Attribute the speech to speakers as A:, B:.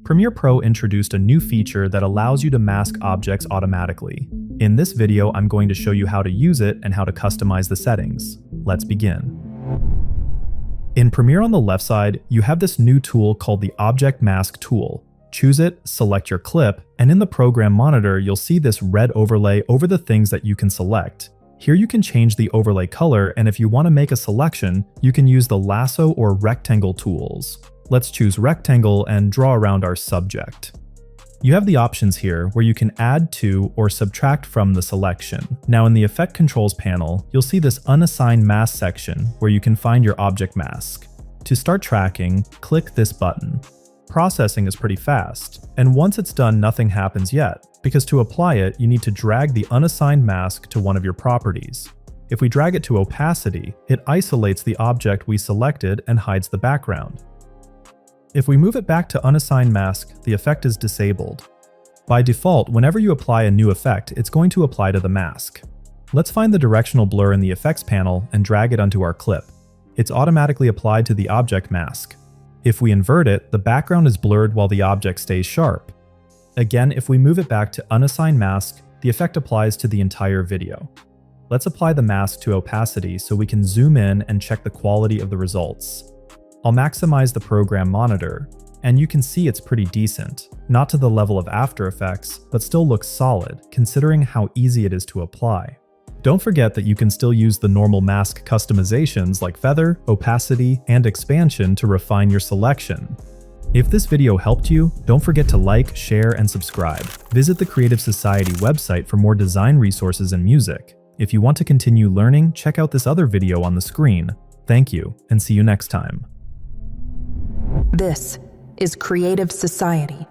A: Premiere Pro introduced a new feature that allows you to mask objects automatically. In this video, I'm going to show you how to use it and how to customize the settings. Let's begin. In Premiere on the left side, you have this new tool called the Object Mask tool. Choose it, select your clip, and in the program monitor, you'll see this red overlay over the things that you can select. Here you can change the overlay color, and if you want to make a selection, you can use the lasso or rectangle tools. Let's choose rectangle and draw around our subject. You have the options here where you can add to or subtract from the selection. Now in the Effect Controls panel, you'll see this Unassigned Mask section where you can find your object mask. To start tracking, click this button. Processing is pretty fast, and once it's done, nothing happens yet, because to apply it, you need to drag the unassigned mask to one of your properties. If we drag it to opacity, it isolates the object we selected and hides the background. If we move it back to unassigned mask, the effect is disabled. By default, whenever you apply a new effect, it's going to apply to the mask. Let's find the directional blur in the effects panel and drag it onto our clip. It's automatically applied to the object mask. If we invert it, the background is blurred while the object stays sharp. Again, if we move it back to unassigned mask, the effect applies to the entire video. Let's apply the mask to opacity so we can zoom in and check the quality of the results. I'll maximize the program monitor, and you can see it's pretty decent. Not to the level of After Effects, but still looks solid, considering how easy it is to apply. Don't forget that you can still use the normal mask customizations like feather, opacity, and expansion to refine your selection. If this video helped you, don't forget to like, share, and subscribe. Visit the Creative Society website for more design resources and music. If you want to continue learning, check out this other video on the screen. Thank you, and see you next time.
B: This is Creative Society.